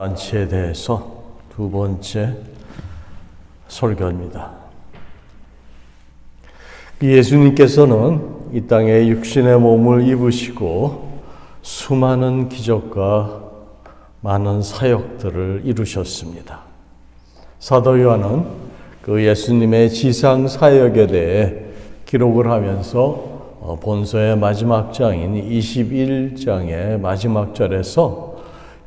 잔치에 대해서 두 번째 설교입니다. 예수님께서는 이 땅에 육신의 몸을 입으시고 수많은 기적과 많은 사역들을 이루셨습니다. 사도 요한은 그 예수님의 지상 사역에 대해 기록을 하면서 본서의 마지막 장인 21장의 마지막 절에서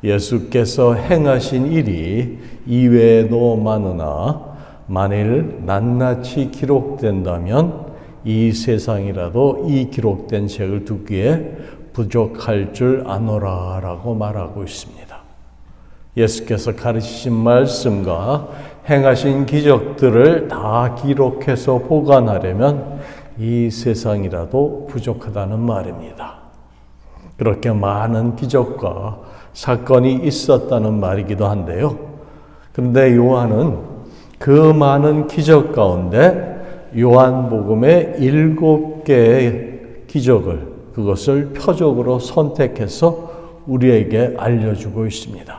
예수께서 행하신 일이 이외에도 많으나 만일 낱낱이 기록된다면 이 세상이라도 이 기록된 책을 두기에 부족할 줄 아노라 라고 말하고 있습니다. 예수께서 가르치신 말씀과 행하신 기적들을 다 기록해서 보관하려면 이 세상이라도 부족하다는 말입니다. 그렇게 많은 기적과 사건이 있었다는 말이기도 한데요. 그런데 요한은 그 많은 기적 가운데 요한복음의 7개의 기적을 그것을 표적으로 선택해서 우리에게 알려주고 있습니다.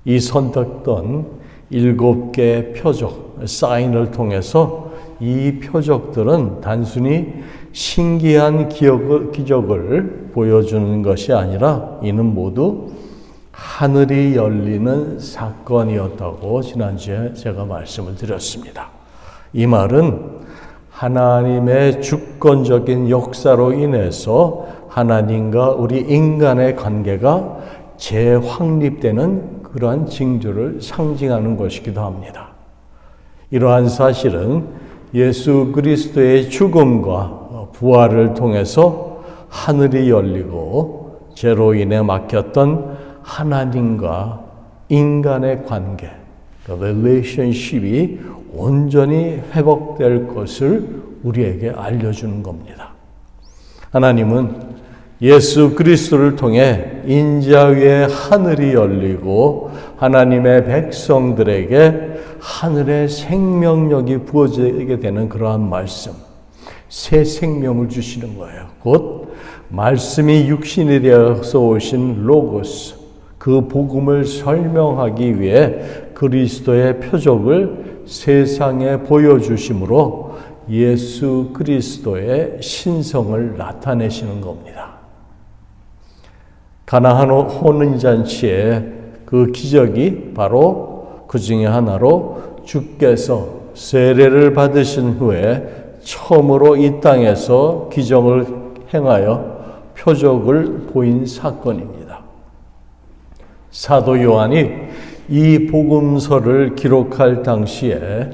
이 선택된 7개의 표적, 사인을 통해서 이 표적들은 단순히 신기한 기적을 보여주는 것이 아니라 이는 모두 하늘이 열리는 사건이었다고 지난주에 제가 말씀을 드렸습니다. 이 말은 하나님의 주권적인 역사로 인해서 하나님과 우리 인간의 관계가 재확립되는 그러한 징조를 상징하는 것이기도 합니다. 이러한 사실은 예수 그리스도의 죽음과 부활을 통해서 하늘이 열리고 죄로 인해 막혔던 하나님과 인간의 관계, relationship이 온전히 회복될 것을 우리에게 알려주는 겁니다. 하나님은 예수 그리스도를 통해 인자 위에 하늘이 열리고 하나님의 백성들에게 하늘의 생명력이 부어지게 되는 그러한 말씀, 새 생명을 주시는 거예요. 곧 말씀이 육신이 되어서 오신 로고스, 그 복음을 설명하기 위해 그리스도의 표적을 세상에 보여주심으로 예수 그리스도의 신성을 나타내시는 겁니다. 가나안 혼인잔치의 그 기적이 바로 그 중에 하나로 주께서 세례를 받으신 후에 처음으로 이 땅에서 기적을 행하여 표적을 보인 사건입니다. 사도 요한이 이 복음서를 기록할 당시에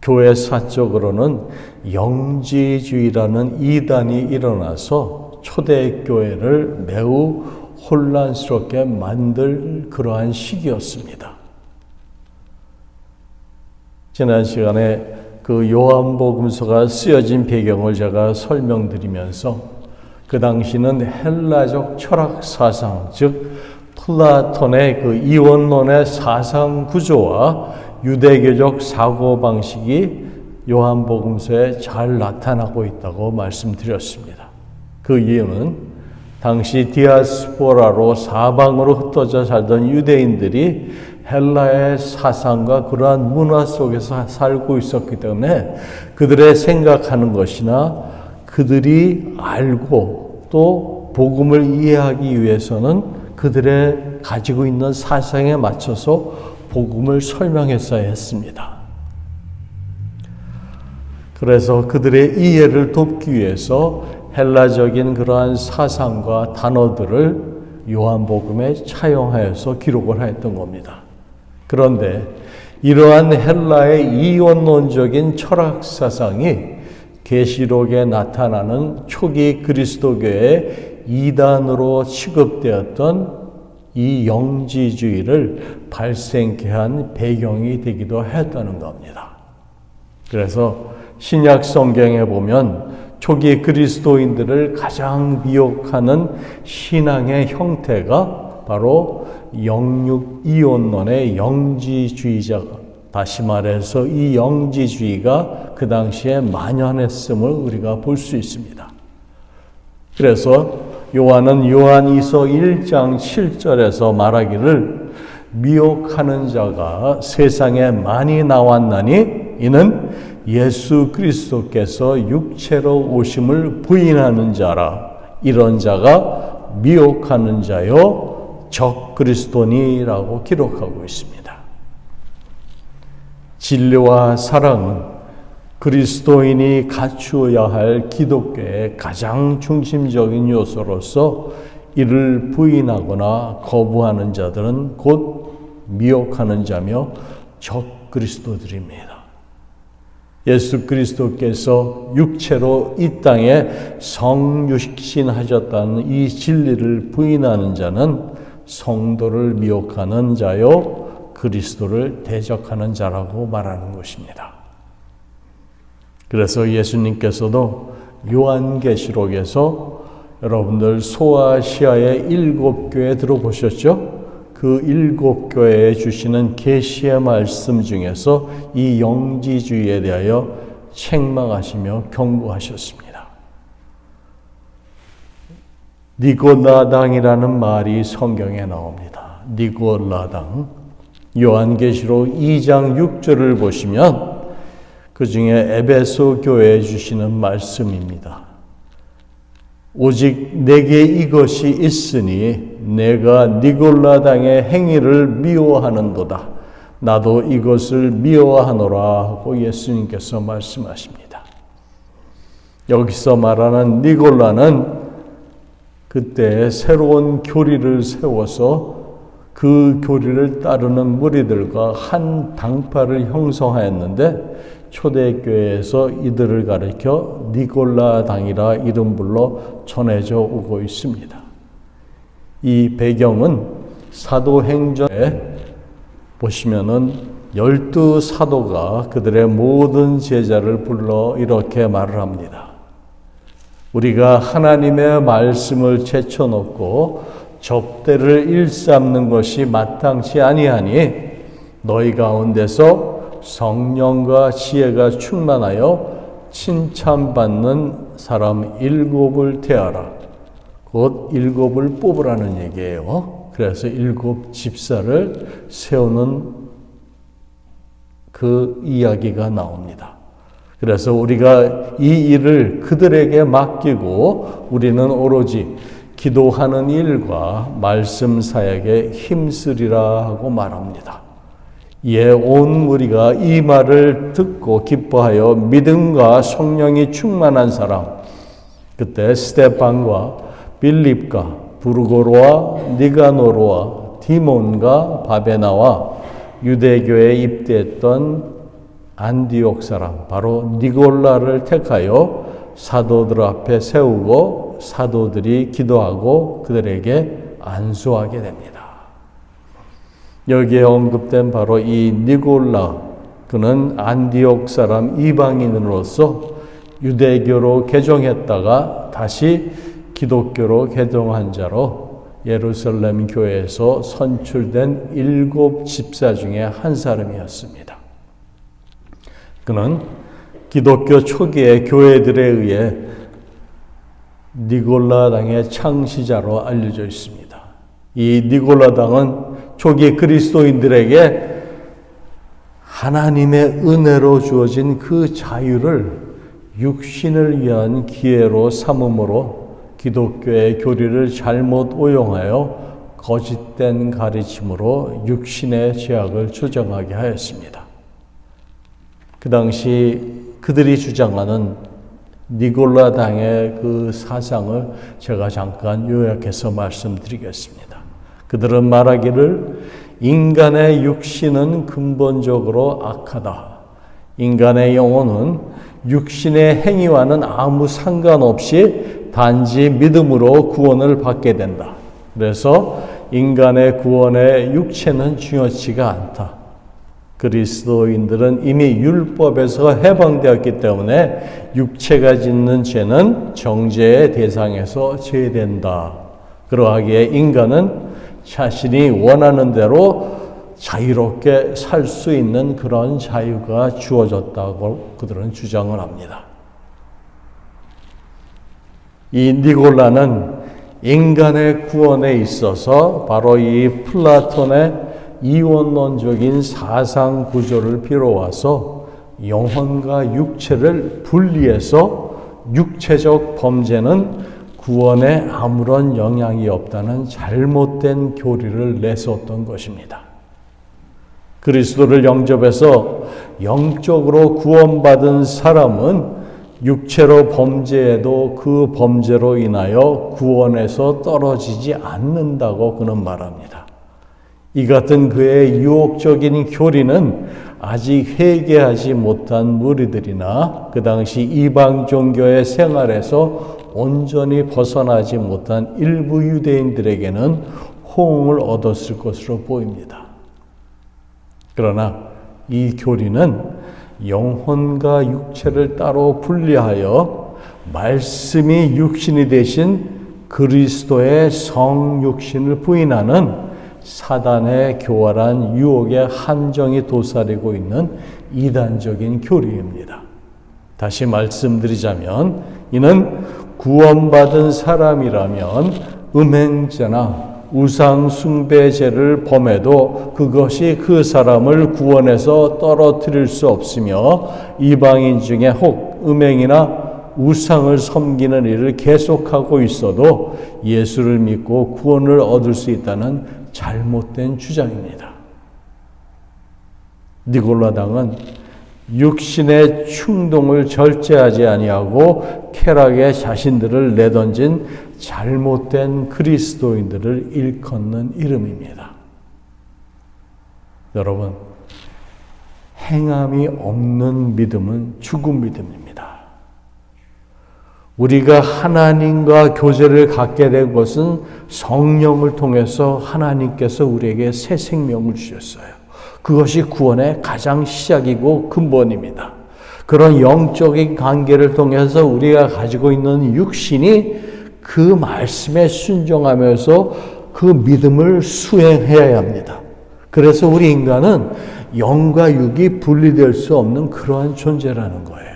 교회 사적으로는 영지주의라는 이단이 일어나서 초대교회를 매우 혼란스럽게 만들 그러한 시기였습니다. 지난 시간에 그 요한복음서가 쓰여진 배경을 제가 설명드리면서 그 당시는 헬라적 철학 사상, 즉 플라톤의 그 이원론의 사상 구조와 유대교적 사고 방식이 요한복음서에 잘 나타나고 있다고 말씀드렸습니다. 그 이유는 당시 디아스포라로 사방으로 흩어져 살던 유대인들이 헬라의 사상과 그러한 문화 속에서 살고 있었기 때문에 그들의 생각하는 것이나 그들이 알고 또 복음을 이해하기 위해서는 그들의 가지고 있는 사상에 맞춰서 복음을 설명했어야 했습니다. 그래서 그들의 이해를 돕기 위해서 헬라적인 그러한 사상과 단어들을 요한복음에 차용하여서 기록을 하였던 겁니다. 그런데 이러한 헬라의 이원론적인 철학 사상이 계시록에 나타나는 초기 그리스도교의 이단으로 취급되었던 이 영지주의를 발생케 한 배경이 되기도 했다는 겁니다. 그래서 신약 성경에 보면 초기 그리스도인들을 가장 미혹하는 신앙의 형태가 바로 영육 이원론의 영지주의자, 다시 말해서 이 영지주의가 그 당시에 만연했음을 우리가 볼 수 있습니다. 그래서 요한은 요한이서 1장 7절에서 말하기를 미혹하는 자가 세상에 많이 나왔나니 이는 예수 그리스도께서 육체로 오심을 부인하는 자라. 이런 자가 미혹하는 자요 적 그리스도니라고 기록하고 있습니다. 진리와 사랑은 그리스도인이 갖추어야 할 기독교의 가장 중심적인 요소로서 이를 부인하거나 거부하는 자들은 곧 미혹하는 자며 적 그리스도들입니다. 예수 그리스도께서 육체로 이 땅에 성육신하셨다는 이 진리를 부인하는 자는 성도를 미혹하는 자요 그리스도를 대적하는 자라고 말하는 것입니다. 그래서 예수님께서도 요한계시록에서 여러분들 소아시아의 7교회 들어보셨죠? 그 7교회에 주시는 계시의 말씀 중에서 이 영지주의에 대하여 책망하시며 경고하셨습니다. 니골라당이라는 말이 성경에 나옵니다. 니골라당. 요한계시록 2장 6절을 보시면 그 중에 에베소 교회에 주시는 말씀입니다. 오직 내게 이것이 있으니 내가 니골라당의 행위를 미워하는도다. 나도 이것을 미워하노라 하고 예수님께서 말씀하십니다. 여기서 말하는 니골라는 그때 새로운 교리를 세워서 그 교리를 따르는 무리들과 한 당파를 형성하였는데 초대교회에서 이들을 가리켜 니골라당이라 이름 불러 전해져 오고 있습니다. 이 배경은 사도행전에 보시면은 12사도가 그들의 모든 제자를 불러 이렇게 말을 합니다. 우리가 하나님의 말씀을 제쳐놓고 접대를 일삼는 것이 마땅치 아니하니 너희 가운데서 성령과 지혜가 충만하여 칭찬받는 사람 7을 태하라. 곧 7을 뽑으라는 얘기예요. 그래서 7 집사를 세우는 그 이야기가 나옵니다. 그래서 우리가 이 일을 그들에게 맡기고 우리는 오로지 기도하는 일과 말씀 사역에 힘쓰리라 하고 말합니다. 이에 온 무리가 이 말을 듣고 기뻐하여 믿음과 성령이 충만한 사람, 그때 스데반과 빌립과 부르고로와 니가노로와 디몬과 바베나와 유대교에 입대했던 안디옥 사람, 바로 니골라를 택하여 사도들 앞에 세우고 사도들이 기도하고 그들에게 안수하게 됩니다. 여기에 언급된 바로 이 니골라, 그는 안디옥 사람 이방인으로서 유대교로 개종했다가 다시 기독교로 개종한 자로 예루살렘 교회에서 선출된 7 집사 중에 한 사람이었습니다. 그는 기독교 초기의 교회들에 의해 니골라당의 창시자로 알려져 있습니다. 이 니골라당은 초기 그리스도인들에게 하나님의 은혜로 주어진 그 자유를 육신을 위한 기회로 삼음으로 기독교의 교리를 잘못 오용하여 거짓된 가르침으로 육신의 죄악을 주장하게 하였습니다. 그 당시 그들이 주장하는 니골라당의 그 사상을 제가 잠깐 요약해서 말씀드리겠습니다. 그들은 말하기를 인간의 육신은 근본적으로 악하다. 인간의 영혼은 육신의 행위와는 아무 상관없이 단지 믿음으로 구원을 받게 된다. 그래서 인간의 구원에 육체는 중요치가 않다. 그리스도인들은 이미 율법에서 해방되었기 때문에 육체가 짓는 죄는 정죄의 대상에서 제외된다. 그러하기에 인간은 자신이 원하는 대로 자유롭게 살 수 있는 그런 자유가 주어졌다고 그들은 주장을 합니다. 이 니골라는 인간의 구원에 있어서 바로 이 플라톤의 이원론적인 사상 구조를 빌어와서 영혼과 육체를 분리해서 육체적 범죄는 구원에 아무런 영향이 없다는 잘못된 교리를 내세웠던 것입니다. 그리스도를 영접해서 영적으로 구원받은 사람은 육체로 범죄해도 그 범죄로 인하여 구원에서 떨어지지 않는다고 그는 말합니다. 이 같은 그의 유혹적인 교리는 아직 회개하지 못한 무리들이나 그 당시 이방 종교의 생활에서 온전히 벗어나지 못한 일부 유대인들에게는 호응을 얻었을 것으로 보입니다. 그러나 이 교리는 영혼과 육체를 따로 분리하여 말씀이 육신이 되신 그리스도의 성육신을 부인하는 사단의 교활한 유혹에 함정이 도사리고 있는 이단적인 교리입니다. 다시 말씀드리자면 이는 구원받은 사람이라면 음행죄나 우상 숭배죄를 범해도 그것이 그 사람을 구원에서 떨어뜨릴 수 없으며 이방인 중에 혹 음행이나 우상을 섬기는 일을 계속하고 있어도 예수를 믿고 구원을 얻을 수 있다는 잘못된 주장입니다. 니골라당은 육신의 충동을 절제하지 아니하고 쾌락에 자신들을 내던진 잘못된 그리스도인들을 일컫는 이름입니다. 여러분, 행함이 없는 믿음은 죽은 믿음입니다. 우리가 하나님과 교제를 갖게 된 것은 성령을 통해서 하나님께서 우리에게 새 생명을 주셨어요. 그것이 구원의 가장 시작이고 근본입니다. 그런 영적인 관계를 통해서 우리가 가지고 있는 육신이 그 말씀에 순종하면서 그 믿음을 수행해야 합니다. 그래서 우리 인간은 영과 육이 분리될 수 없는 그러한 존재라는 거예요.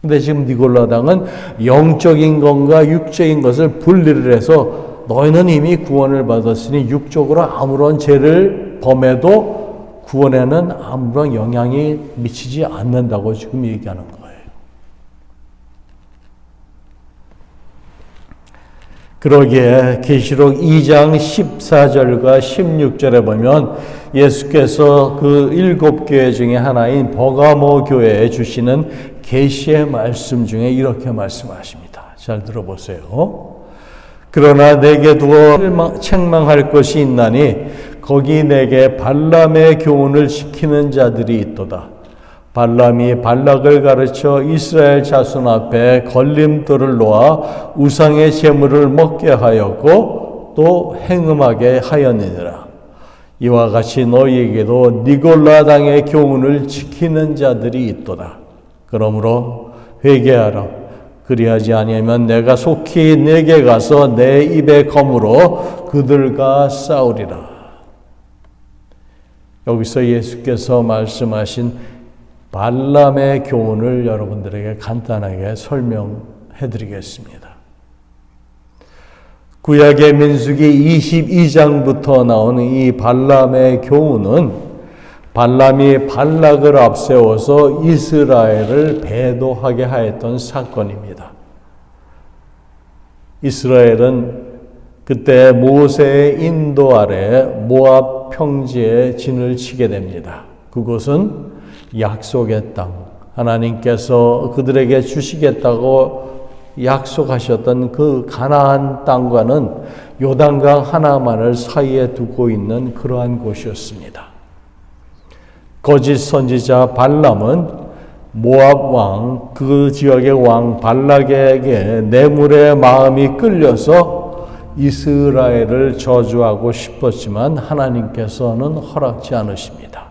근데 지금 니골라당은 영적인 것과 육적인 것을 분리를 해서 너희는 이미 구원을 받았으니 육적으로 아무런 죄를 범해도 구원에는 아무런 영향이 미치지 않는다고 지금 얘기하는 거예요. 그러기에 계시록 2장 14절과 16절에 보면 예수께서 그 7교회 중에 하나인 버가모 교회에 주시는 계시의 말씀 중에 이렇게 말씀하십니다. 잘 들어보세요. 그러나 내게 두어 책망할 것이 있나니 거기 내게 발람의 교훈을 지키는 자들이 있도다. 발람이 발락을 가르쳐 이스라엘 자손 앞에 걸림돌을 놓아 우상의 제물을 먹게 하였고 또 행음하게 하였느니라. 이와 같이 너희에게도 니골라당의 교훈을 지키는 자들이 있도다. 그러므로 회개하라. 그리하지 아니하면 내가 속히 내게 가서 내 입의 검으로 그들과 싸우리라. 여기서 예수께서 말씀하신 발람의 교훈을 여러분들에게 간단하게 설명해 드리겠습니다. 구약의 민수기 22장부터 나오는 이 발람의 교훈은 발람이 발락을 앞세워서 이스라엘을 배도하게 하였던 사건입니다. 이스라엘은 그때 모세의 인도 아래 모압 평지에 진을 치게 됩니다. 그곳은 약속의 땅, 하나님께서 그들에게 주시겠다고 약속하셨던 그 가나안 땅과는 요단강 하나만을 사이에 두고 있는 그러한 곳이었습니다. 거짓 선지자 발람은 모압 왕, 그 지역의 왕 발락에게 뇌물의 마음이 끌려서 이스라엘을 저주하고 싶었지만 하나님께서는 허락지 않으십니다.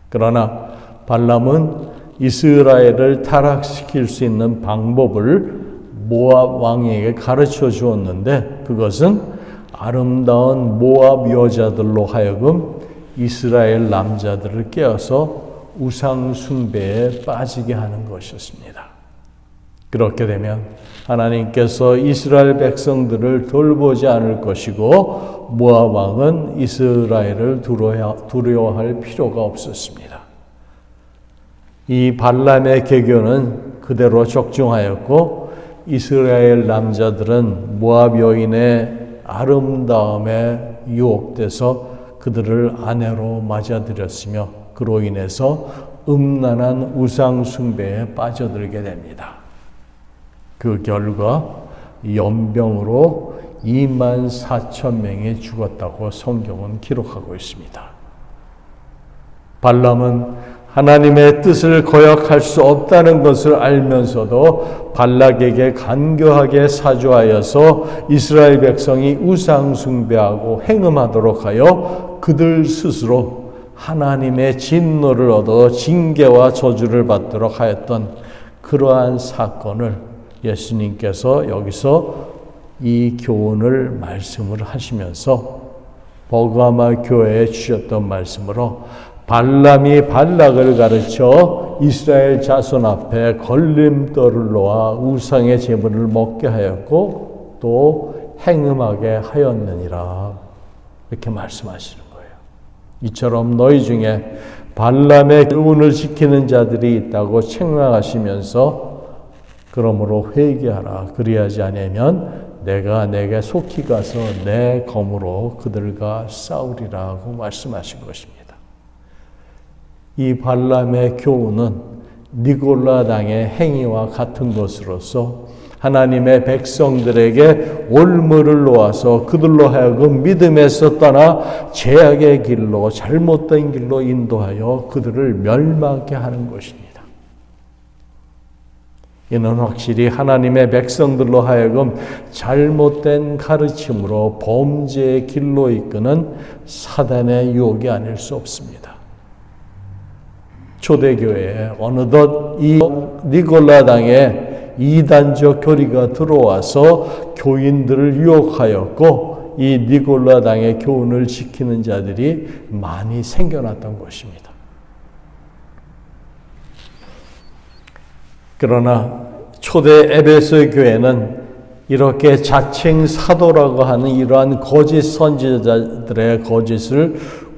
그러나 발람은 이스라엘을 타락시킬 수 있는 방법을 모압 왕에게 가르쳐 주었는데 그것은 아름다운 모압 여자들로 하여금 이스라엘 남자들을 깨어서 우상 숭배에 빠지게 하는 것이었습니다. 그렇게 되면 하나님께서 이스라엘 백성들을 돌보지 않을 것이고 모압 왕은 이스라엘을 두려워할 필요가 없었습니다. 이 발람의 계교는 그대로 적중하였고 이스라엘 남자들은 모압 여인의 아름다움에 유혹돼서 그들을 아내로 맞아들였으며 그로 인해서 음란한 우상 숭배에 빠져들게 됩니다. 그 결과 연병으로 24,000명이 죽었다고 성경은 기록하고 있습니다. 발람은 하나님의 뜻을 거역할 수 없다는 것을 알면서도 발락에게 간교하게 사주하여서 이스라엘 백성이 우상 숭배하고 행음하도록 하여 그들 스스로 하나님의 진노를 얻어 징계와 저주를 받도록 하였던 그러한 사건을 예수님께서 여기서 이 교훈을 말씀을 하시면서 버가마 교회에 주셨던 말씀으로 발람이 발락을 가르쳐 이스라엘 자손 앞에 걸림돌을 놓아 우상의 제물을 먹게 하였고 또 행음하게 하였느니라 이렇게 말씀하시는 거예요. 이처럼 너희 중에 발람의 교훈을 지키는 자들이 있다고 책망하시면서 그러므로 회개하라. 그리하지 않으면 내가 내게 속히 가서 내 검으로 그들과 싸우리라고 말씀하신 것입니다. 이 발람의 교훈은 니골라 당의 행위와 같은 것으로서 하나님의 백성들에게 올무를 놓아서 그들로 하여금 믿음에서 떠나 죄악의 길로 잘못된 길로 인도하여 그들을 멸망케 하는 것입니다. 이는 확실히 하나님의 백성들로 하여금 잘못된 가르침으로 범죄의 길로 이끄는 사단의 유혹이 아닐 수 없습니다. 초대교회에 어느덧 이 니골라당의 이단적 교리가 들어와서 교인들을 유혹하였고 이 니골라당의 교훈을 지키는 자들이 많이 생겨났던 것입니다. 그러나 초대 에베소 교회는 이렇게 자칭 사도라고 하는 이러한 거짓 선지자들의 거짓을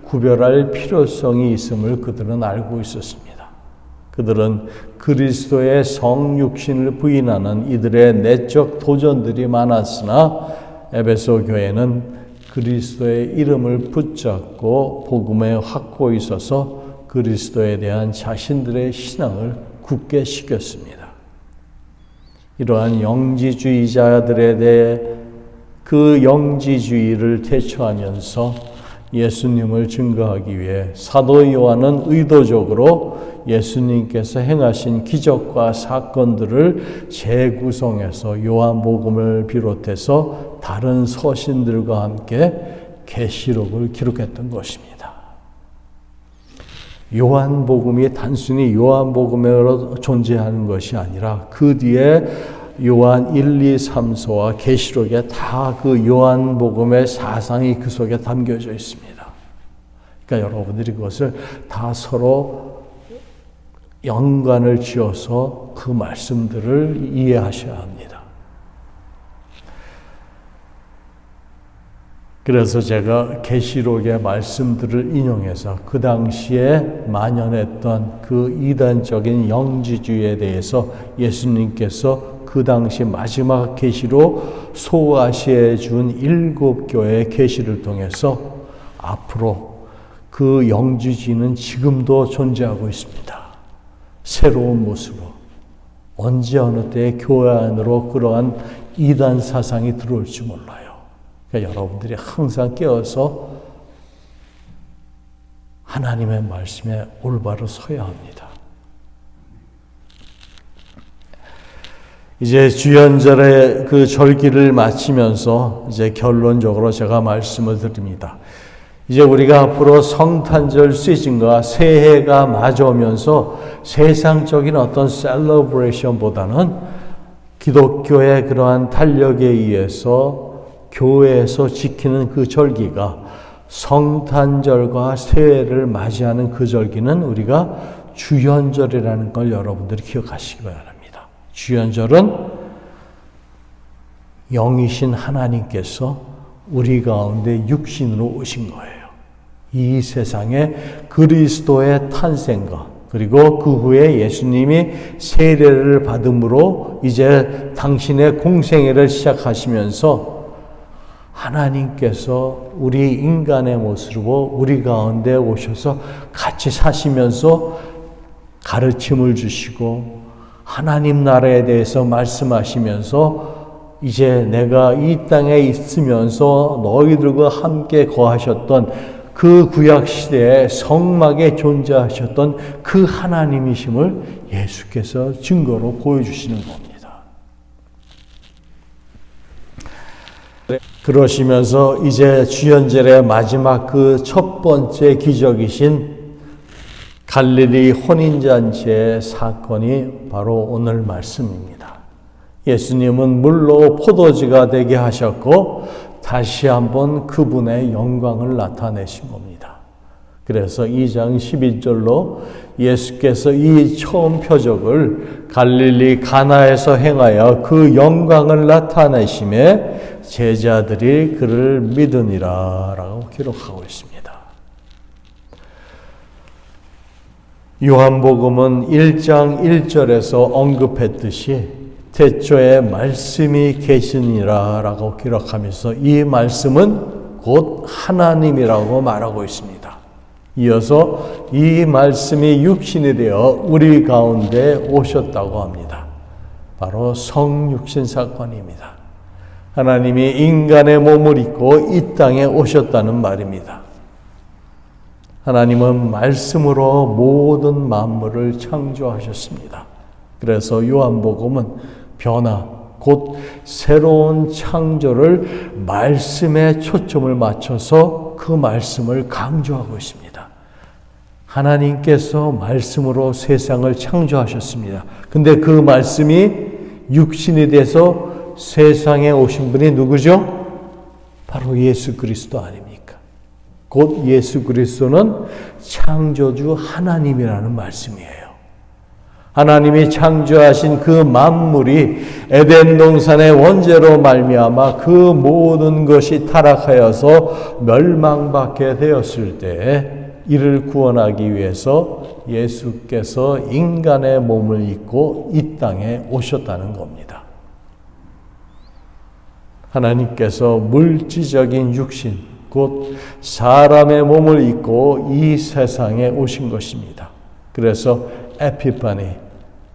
구별할 필요성이 있음을 그들은 알고 있었습니다. 그들은 그리스도의 성육신을 부인하는 이들의 내적 도전들이 많았으나 에베소 교회는 그리스도의 이름을 붙잡고 복음에 확고히 있어서 그리스도에 대한 자신들의 신앙을 굳게 시켰습니다. 이러한 영지주의자들에 대해 그 영지주의를 대처하면서 예수님을 증거하기 위해 사도 요한은 의도적으로 예수님께서 행하신 기적과 사건들을 재구성해서 요한복음을 비롯해서 다른 서신들과 함께 계시록을 기록했던 것입니다. 요한복음이 단순히 요한복음으로 존재하는 것이 아니라 그 뒤에 요한 1, 2, 3서와 계시록에 다 그 요한복음의 사상이 그 속에 담겨져 있습니다. 그러니까 여러분들이 그것을 다 서로 연관을 지어서 그 말씀들을 이해하셔야 합니다. 그래서 제가 계시록의 말씀들을 인용해서 그 당시에 만연했던 그 이단적인 영지주의에 대해서 예수님께서 그 당시 마지막 계시로 소아시아에 준 7교회의 계시를 통해서 앞으로 그 영지주의는 지금도 존재하고 있습니다. 새로운 모습으로 언제 어느 때 교회 안으로 그러한 이단 사상이 들어올지 몰라요. 그러니까 여러분들이 항상 깨어서 하나님의 말씀에 올바로 서야 합니다. 이제 주연절의 그 절기를 마치면서 이제 결론적으로 제가 말씀을 드립니다. 이제 우리가 앞으로 성탄절 시즌과 새해가 맞아오면서 세상적인 어떤 셀러브레이션보다는 기독교의 그러한 탄력에 의해서 교회에서 지키는 그 절기가 성탄절과 새해를 맞이하는 그 절기는 우리가 주연절이라는 걸 여러분들이 기억하시기 바랍니다. 주연절은 영이신 하나님께서 우리 가운데 육신으로 오신 거예요. 이 세상에 그리스도의 탄생과 그리고 그 후에 예수님이 세례를 받음으로 이제 당신의 공생애를 시작하시면서 하나님께서 우리 인간의 모습으로 우리 가운데 오셔서 같이 사시면서 가르침을 주시고 하나님 나라에 대해서 말씀하시면서 이제 내가 이 땅에 있으면서 너희들과 함께 거하셨던 그 구약시대에 성막에 존재하셨던 그 하나님이심을 예수께서 증거로 보여주시는 겁니다. 그러시면서 이제 주연절의 마지막 그 첫 번째 기적이신 갈릴리 혼인잔치의 사건이 바로 오늘 말씀입니다. 예수님은 물로 포도주가 되게 하셨고 다시 한번 그분의 영광을 나타내신 겁니다. 그래서 2장 11절로 예수께서 이 처음 표적을 갈릴리 가나에서 행하여 그 영광을 나타내심에 제자들이 그를 믿으니라 라고 기록하고 있습니다. 요한복음은 1장 1절에서 언급했듯이 태초에 말씀이 계시니라 라고 기록하면서 이 말씀은 곧 하나님이라고 말하고 있습니다. 이어서 이 말씀이 육신이 되어 우리 가운데 오셨다고 합니다. 바로 성육신 사건입니다. 하나님이 인간의 몸을 입고 이 땅에 오셨다는 말입니다. 하나님은 말씀으로 모든 만물을 창조하셨습니다. 그래서 요한복음은 변화, 곧 새로운 창조를 말씀에 초점을 맞춰서 그 말씀을 강조하고 있습니다. 하나님께서 말씀으로 세상을 창조하셨습니다. 근데 그 말씀이 육신이 돼서 세상에 오신 분이 누구죠? 바로 예수 그리스도 아닙니까? 곧 예수 그리스도는 창조주 하나님이라는 말씀이에요. 하나님이 창조하신 그 만물이 에덴 동산의 원죄로 말미암아 그 모든 것이 타락하여서 멸망받게 되었을 때 이를 구원하기 위해서 예수께서 인간의 몸을 입고 이 땅에 오셨다는 겁니다. 하나님께서 물질적인 육신, 곧 사람의 몸을 입고 이 세상에 오신 것입니다. 그래서 에피파니,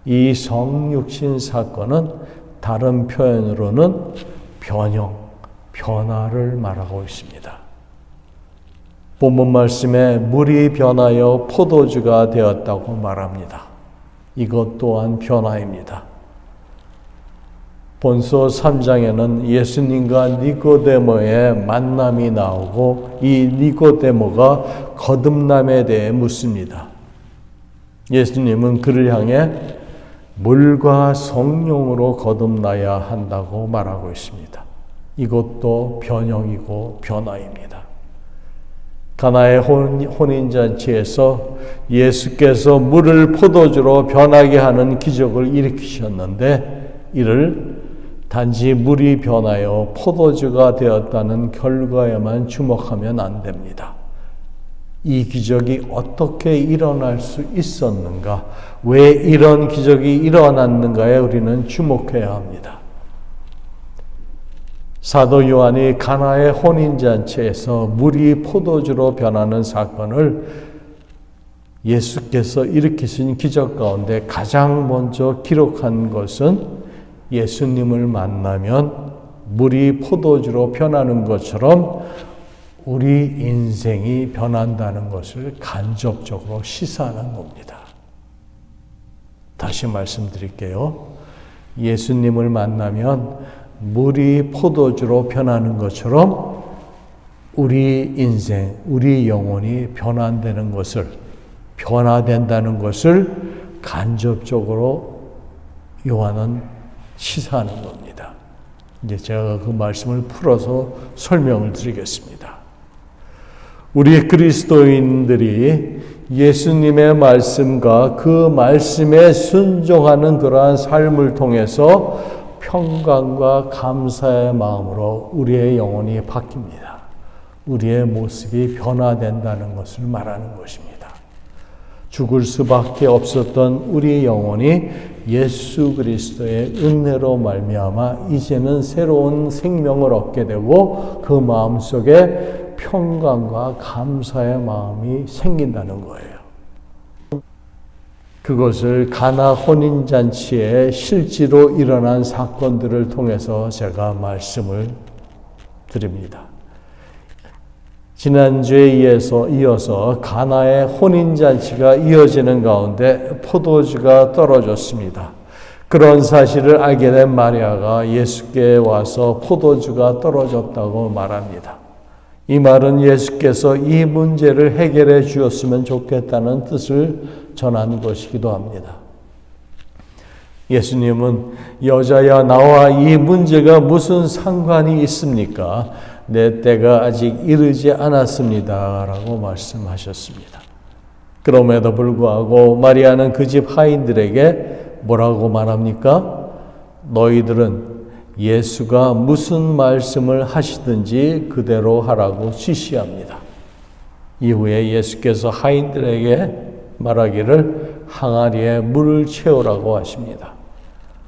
이 성육신 사건은 다른 표현으로는 변형, 변화를 말하고 있습니다. 본문 말씀에 물이 변하여 포도주가 되었다고 말합니다. 이것 또한 변화입니다. 본서 3장에는 예수님과 니고데모의 만남이 나오고 이 니고데모가 거듭남에 대해 묻습니다. 예수님은 그를 향해 물과 성령으로 거듭나야 한다고 말하고 있습니다. 이것도 변형이고 변화입니다. 가나의 혼인잔치에서 예수께서 물을 포도주로 변하게 하는 기적을 일으키셨는데 이를 단지 물이 변하여 포도주가 되었다는 결과에만 주목하면 안 됩니다. 이 기적이 어떻게 일어날 수 있었는가? 왜 이런 기적이 일어났는가에 우리는 주목해야 합니다. 사도 요한이 가나의 혼인잔치에서 물이 포도주로 변하는 사건을 예수께서 일으키신 기적 가운데 가장 먼저 기록한 것은 예수님을 만나면 물이 포도주로 변하는 것처럼 우리 인생이 변한다는 것을 간접적으로 시사하는 겁니다. 다시 말씀드릴게요. 예수님을 만나면 물이 포도주로 변하는 것처럼 우리 인생, 우리 영혼이 변화된다는 것을 간접적으로 요한은 시사하는 겁니다. 이제 제가 그 말씀을 풀어서 설명을 드리겠습니다. 우리 그리스도인들이 예수님의 말씀과 그 말씀에 순종하는 그러한 삶을 통해서 평강과 감사의 마음으로 우리의 영혼이 바뀝니다. 우리의 모습이 변화된다는 것을 말하는 것입니다. 죽을 수밖에 없었던 우리의 영혼이 예수 그리스도의 은혜로 말미암아 이제는 새로운 생명을 얻게 되고 그 마음속에 평강과 감사의 마음이 생긴다는 거예요. 그것을 가나 혼인잔치에 실제로 일어난 사건들을 통해서 제가 말씀을 드립니다. 지난주에 이어서 가나의 혼인잔치가 이어지는 가운데 포도주가 떨어졌습니다. 그런 사실을 알게 된 마리아가 예수께 와서 포도주가 떨어졌다고 말합니다. 이 말은 예수께서 이 문제를 해결해 주었으면 좋겠다는 뜻을 전하는 것이기도 합니다. 예수님은 여자야 나와 이 문제가 무슨 상관이 있습니까? 내 때가 아직 이르지 않았습니다. 라고 말씀하셨습니다. 그럼에도 불구하고 마리아는 그 집 하인들에게 뭐라고 말합니까? 너희들은 예수가 무슨 말씀을 하시든지 그대로 하라고 지시합니다. 이후에 예수께서 하인들에게 말하기를 항아리에 물을 채우라고 하십니다.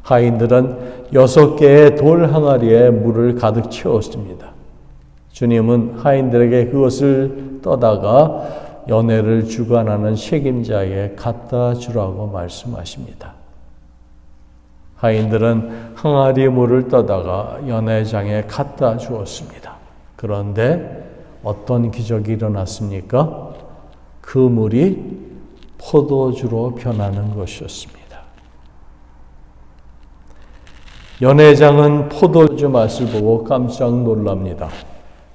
하인들은 6개의 돌 항아리에 물을 가득 채웠습니다. 주님은 하인들에게 그것을 떠다가 연회를 주관하는 책임자에게 갖다 주라고 말씀하십니다. 하인들은 항아리 물을 떠다가 연회장에 갖다 주었습니다. 그런데 어떤 기적이 일어났습니까? 그 물이 포도주로 변하는 것이었습니다. 연회장은 포도주 맛을 보고 깜짝 놀랍니다.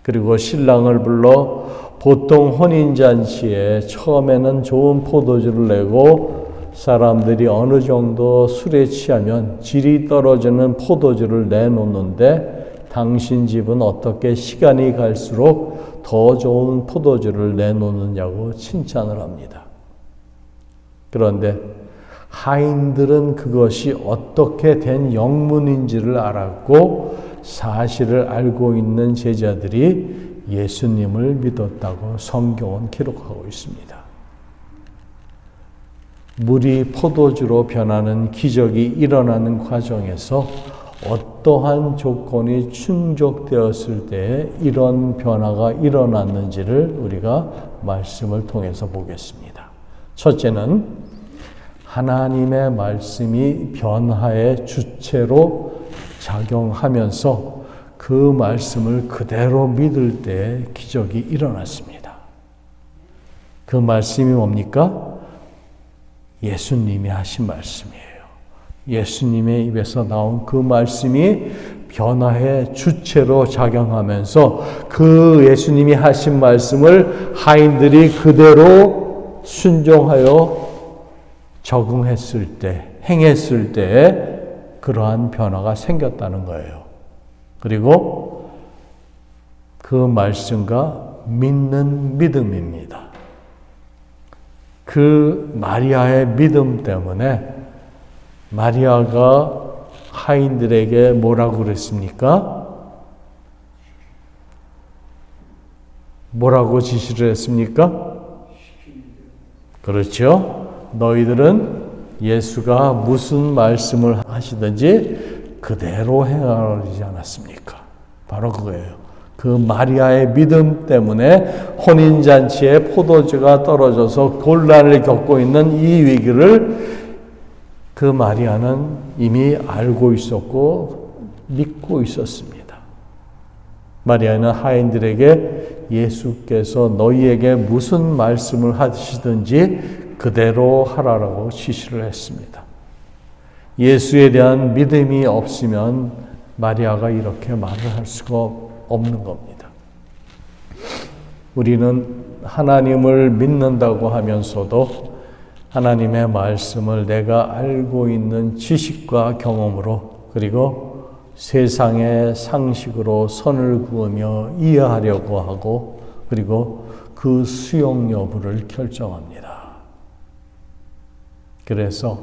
그리고 신랑을 불러 보통 혼인잔치에 처음에는 좋은 포도주를 내고 사람들이 어느 정도 술에 취하면 질이 떨어지는 포도주를 내놓는데 당신 집은 어떻게 시간이 갈수록 더 좋은 포도주를 내놓느냐고 칭찬을 합니다. 그런데 하인들은 그것이 어떻게 된 영문인지를 알았고 사실을 알고 있는 제자들이 예수님을 믿었다고 성경은 기록하고 있습니다. 물이 포도주로 변하는 기적이 일어나는 과정에서 어떠한 조건이 충족되었을 때 이런 변화가 일어났는지를 우리가 말씀을 통해서 보겠습니다. 첫째는 하나님의 말씀이 변화의 주체로 작용하면서 그 말씀을 그대로 믿을 때 기적이 일어났습니다. 그 말씀이 뭡니까? 예수님이 하신 말씀이에요. 예수님의 입에서 나온 그 말씀이 변화의 주체로 작용하면서 그 예수님이 하신 말씀을 하인들이 그대로 순종하여 적응했을 때, 행했을 때 그러한 변화가 생겼다는 거예요. 그리고 그 말씀과 믿는 믿음입니다. 그 마리아의 믿음 때문에 마리아가 하인들에게 뭐라고 그랬습니까? 뭐라고 지시를 했습니까? 그렇죠? 너희들은 예수가 무슨 말씀을 하시든지 그대로 행하지 않았습니까? 바로 그거예요. 그 마리아의 믿음 때문에 혼인잔치에 포도주가 떨어져서 곤란을 겪고 있는 이 위기를 그 마리아는 이미 알고 있었고 믿고 있었습니다. 마리아는 하인들에게 예수께서 너희에게 무슨 말씀을 하시든지 그대로 하라라고 지시를 했습니다. 예수에 대한 믿음이 없으면 마리아가 이렇게 말을 할 수가 없는 겁니다. 우리는 하나님을 믿는다고 하면서도 하나님의 말씀을 내가 알고 있는 지식과 경험으로 그리고 세상의 상식으로 선을 그으며 이해하려고 하고 그리고 그 수용 여부를 결정합니다. 그래서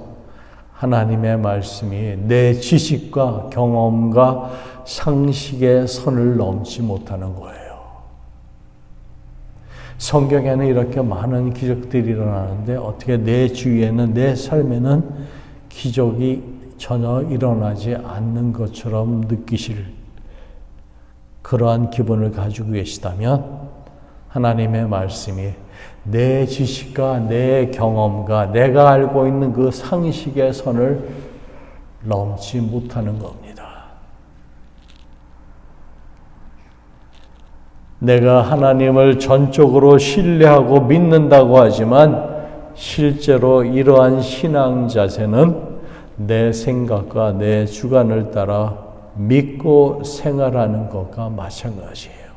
하나님의 말씀이 내 지식과 경험과 상식의 선을 넘지 못하는 거예요. 성경에는 이렇게 많은 기적들이 일어나는데 어떻게 내 주위에는, 내 삶에는 기적이 전혀 일어나지 않는 것처럼 느끼실 그러한 기분을 가지고 계시다면 하나님의 말씀이 내 지식과 내 경험과 내가 알고 있는 그 상식의 선을 넘지 못하는 겁니다. 내가 하나님을 전적으로 신뢰하고 믿는다고 하지만 실제로 이러한 신앙 자세는 내 생각과 내 주관을 따라 믿고 생활하는 것과 마찬가지예요.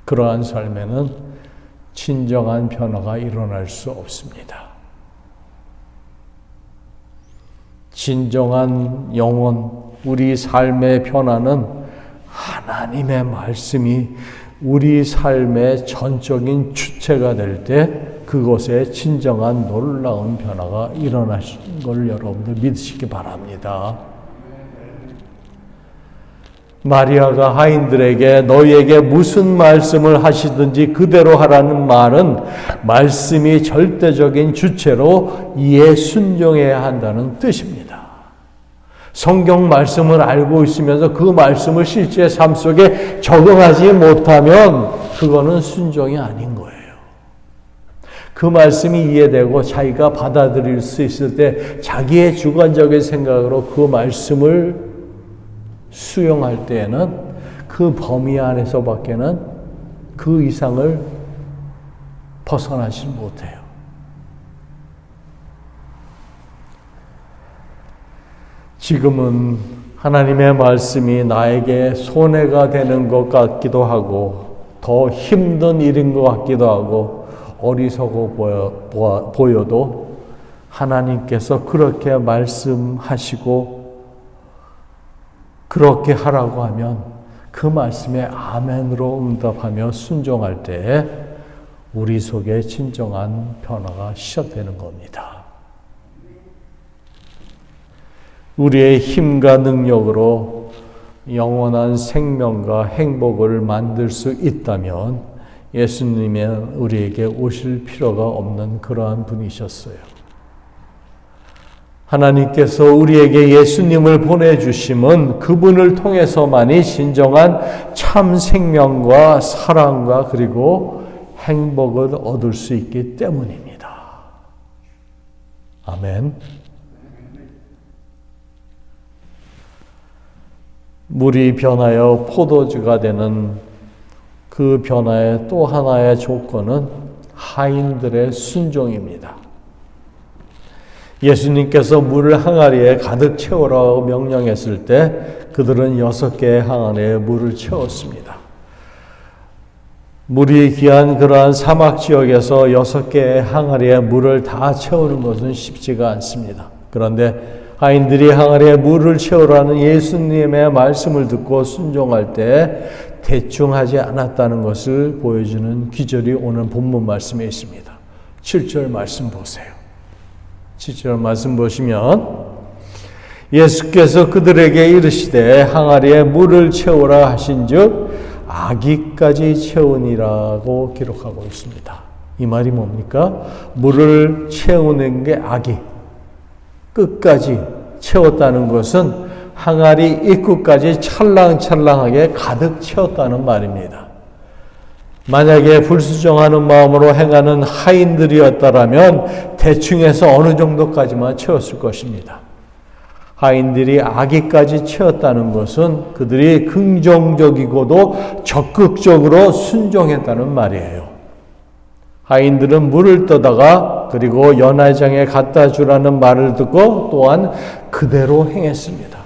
그러한 삶에는 진정한 변화가 일어날 수 없습니다. 진정한 영혼, 우리 삶의 변화는 하나님의 말씀이 우리 삶의 전적인 주체가 될 때 그것에 진정한 놀라운 변화가 일어나신 걸 여러분들 믿으시기 바랍니다. 마리아가 하인들에게 너희에게 무슨 말씀을 하시든지 그대로 하라는 말은 말씀이 절대적인 주체로 이에 순종해야 한다는 뜻입니다. 성경 말씀을 알고 있으면서 그 말씀을 실제 삶 속에 적용하지 못하면 그거는 순종이 아닌 거예요. 그 말씀이 이해되고 자기가 받아들일 수 있을 때 자기의 주관적인 생각으로 그 말씀을 수용할 때에는 그 범위 안에서밖에는 그 이상을 벗어나지 못해요. 지금은 하나님의 말씀이 나에게 손해가 되는 것 같기도 하고 더 힘든 일인 것 같기도 하고 어리석어 보여도 하나님께서 그렇게 말씀하시고 그렇게 하라고 하면 그 말씀에 아멘으로 응답하며 순종할 때에 우리 속에 진정한 변화가 시작되는 겁니다. 우리의 힘과 능력으로 영원한 생명과 행복을 만들 수 있다면 예수님은 우리에게 오실 필요가 없는 그러한 분이셨어요. 하나님께서 우리에게 예수님을 보내주심은 그분을 통해서만이 진정한 참 생명과 사랑과 그리고 행복을 얻을 수 있기 때문입니다. 아멘. 물이 변하여 포도주가 되는 그 변화의 또 하나의 조건은 하인들의 순종입니다. 예수님께서 물을 항아리에 가득 채우라고 명령했을 때 그들은 6개의 항아리에 물을 채웠습니다. 물이 귀한 그러한 사막 지역에서 6개의 항아리에 물을 다 채우는 것은 쉽지가 않습니다. 그런데 하인들이 항아리에 물을 채우라는 예수님의 말씀을 듣고 순종할 때 대충 하지 않았다는 것을 보여주는 기절이 오늘 본문 말씀에 있습니다. 7절 말씀 보세요. 7절 말씀 보시면 예수께서 그들에게 이르시되 항아리에 물을 채우라 하신즉 아기까지 채우니라고 기록하고 있습니다. 이 말이 뭡니까? 물을 채우는 게 아기. 끝까지 채웠다는 것은 항아리 입구까지 찰랑찰랑하게 가득 채웠다는 말입니다. 만약에 불수종하는 마음으로 행하는 하인들이었다라면 대충해서 어느 정도까지만 채웠을 것입니다. 하인들이 아기까지 채웠다는 것은 그들이 긍정적이고도 적극적으로 순종했다는 말이에요. 하인들은 물을 떠다가 그리고 연회장에 갖다 주라는 말을 듣고 또한 그대로 행했습니다.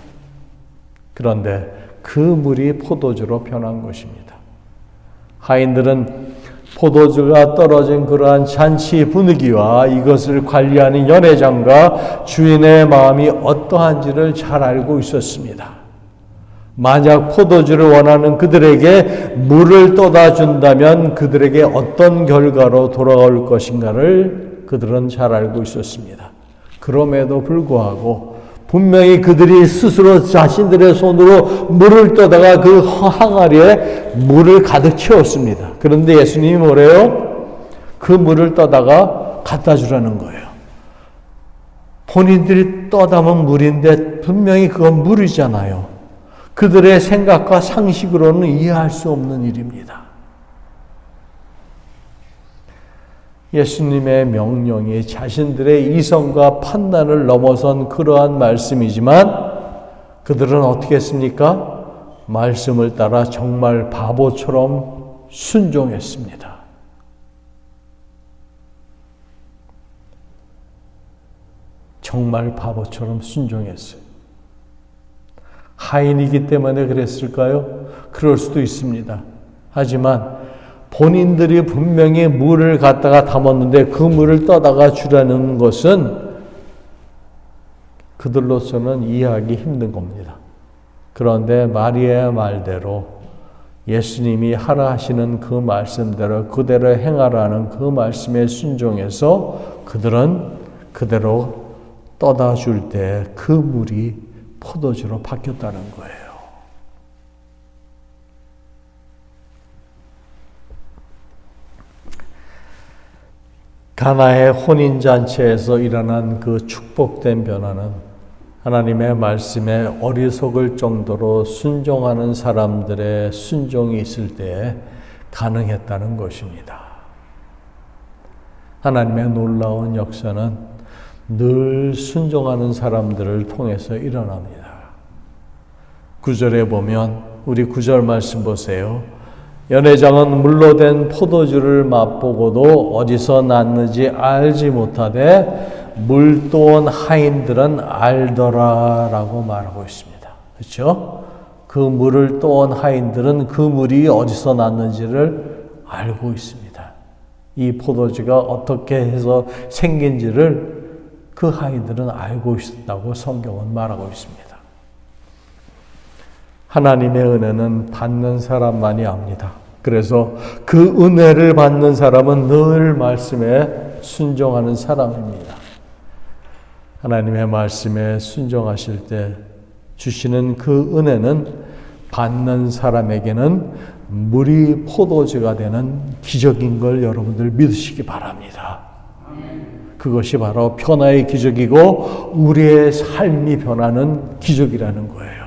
그런데 그 물이 포도주로 변한 것입니다. 하인들은 포도주가 떨어진 그러한 잔치 분위기와 이것을 관리하는 연회장과 주인의 마음이 어떠한지를 잘 알고 있었습니다. 만약 포도주를 원하는 그들에게 물을 떠다 준다면 그들에게 어떤 결과로 돌아올 것인가를 그들은 잘 알고 있었습니다. 그럼에도 불구하고 분명히 그들이 스스로 자신들의 손으로 물을 떠다가 그 항아리에 물을 가득 채웠습니다. 그런데 예수님이 뭐래요? 그 물을 떠다가 갖다 주라는 거예요. 본인들이 떠담은 물인데 분명히 그건 물이잖아요. 그들의 생각과 상식으로는 이해할 수 없는 일입니다. 예수님의 명령이 자신들의 이성과 판단을 넘어선 그러한 말씀이지만 그들은 어떻게 했습니까? 말씀을 따라 정말 바보처럼 순종했습니다. 정말 바보처럼 순종했어요. 하인이기 때문에 그랬을까요? 그럴 수도 있습니다. 하지만 본인들이 분명히 물을 갖다가 담았는데 그 물을 떠다가 주라는 것은 그들로서는 이해하기 힘든 겁니다. 그런데 마리아의 말대로 예수님이 하라 하시는 그 말씀대로 그대로 행하라는 그 말씀에 순종해서 그들은 그대로 떠다 줄 때 그 물이 포도주로 바뀌었다는 거예요. 가나의 혼인잔치에서 일어난 그 축복된 변화는 하나님의 말씀에 어리석을 정도로 순종하는 사람들의 순종이 있을 때에 가능했다는 것입니다. 하나님의 놀라운 역사는 늘 순종하는 사람들을 통해서 일어납니다. 9절에 보면 우리 9절 말씀 보세요. 연회장은 물로 된 포도주를 맛보고도 어디서 났는지 알지 못하되 물도온 하인들은 알더라라고 말하고 있습니다. 그렇죠? 그 물을 떠온 하인들은 그 물이 어디서 났는지를 알고 있습니다. 이 포도주가 어떻게 해서 생긴지를 그 하인들은 알고 있었다고 성경은 말하고 있습니다. 하나님의 은혜는 받는 사람만이 압니다. 그래서 그 은혜를 받는 사람은 늘 말씀에 순종하는 사람입니다. 하나님의 말씀에 순종하실 때 주시는 그 은혜는 받는 사람에게는 물이 포도주가 되는 기적인 걸 여러분들 믿으시기 바랍니다. 그것이 바로 변화의 기적이고 우리의 삶이 변하는 기적이라는 거예요.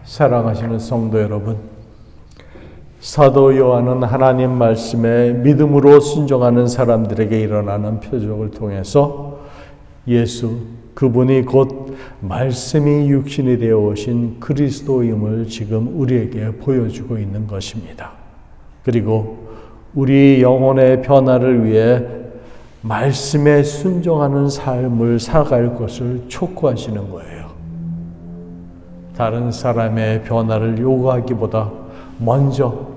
사랑하시는 성도 여러분, 사도 요한은 하나님 말씀에 믿음으로 순종하는 사람들에게 일어나는 표적을 통해서 예수, 그분이 곧 말씀이 육신이 되어 오신 그리스도임을 지금 우리에게 보여주고 있는 것입니다. 그리고 우리 영혼의 변화를 위해 말씀에 순종하는 삶을 살아갈 것을 촉구하시는 거예요. 다른 사람의 변화를 요구하기보다 먼저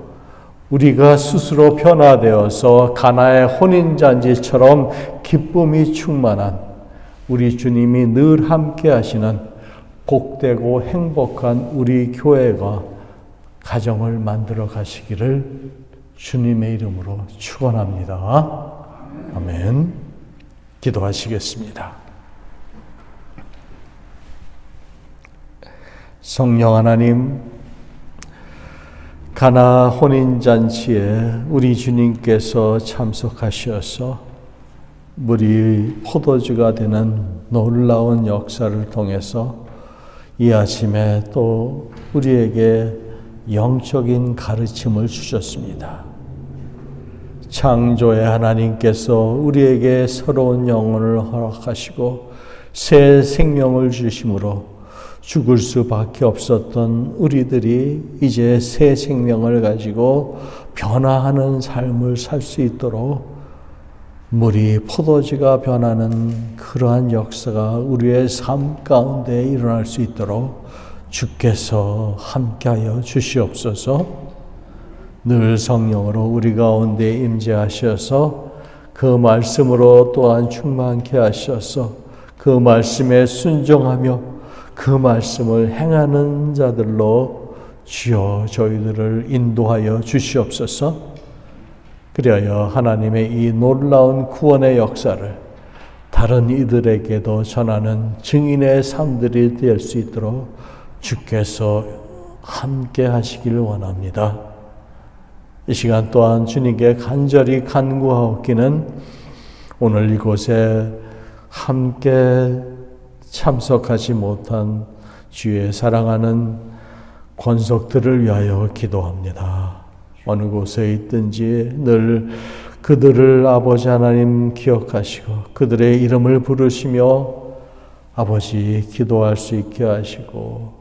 우리가 스스로 변화되어서 가나의 혼인잔치처럼 기쁨이 충만한 우리 주님이 늘 함께 하시는 복되고 행복한 우리 교회가 가정을 만들어 가시기를 주님의 이름으로 축원합니다. 아멘. 기도하시겠습니다. 성령 하나님, 가나 혼인잔치에 우리 주님께서 참석하셔서 물이 포도주가 되는 놀라운 역사를 통해서 이 아침에 또 우리에게 영적인 가르침을 주셨습니다. 창조의 하나님께서 우리에게 새로운 영혼을 허락하시고 새 생명을 주심으로 죽을 수밖에 없었던 우리들이 이제 새 생명을 가지고 변화하는 삶을 살 수 있도록 물이 포도주가 변하는 그러한 역사가 우리의 삶 가운데 일어날 수 있도록 주께서 함께하여 주시옵소서. 늘 성령으로 우리 가운데 임재하셔서 그 말씀으로 또한 충만케 하셔서 그 말씀에 순종하며 그 말씀을 행하는 자들로 주여 저희들을 인도하여 주시옵소서. 그리하여 하나님의 이 놀라운 구원의 역사를 다른 이들에게도 전하는 증인의 삶들이 될 수 있도록 주께서 함께 하시길 원합니다. 이 시간 또한 주님께 간절히 간구하옵기는 오늘 이곳에 함께 참석하지 못한 주의 사랑하는 권속들을 위하여 기도합니다. 어느 곳에 있든지 늘 그들을 아버지 하나님 기억하시고 그들의 이름을 부르시며 아버지 기도할 수 있게 하시고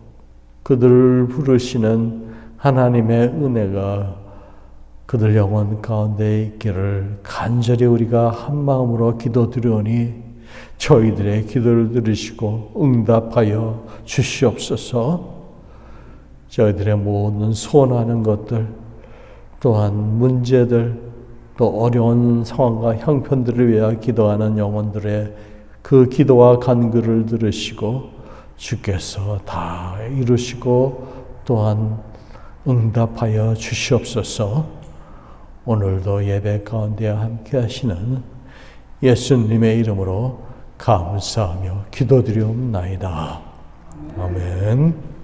그들을 부르시는 하나님의 은혜가 그들 영혼 가운데 있기를 간절히 우리가 한 마음으로 기도드리오니 저희들의 기도를 들으시고 응답하여 주시옵소서. 저희들의 모든 소원하는 것들 또한 문제들 또 어려운 상황과 형편들을 위하여 기도하는 영혼들의 그 기도와 간구를 들으시고 주께서 다 이루시고 또한 응답하여 주시옵소서. 오늘도 예배 가운데 함께 하시는 예수님의 이름으로 감사하며 기도드리옵나이다. 아멘.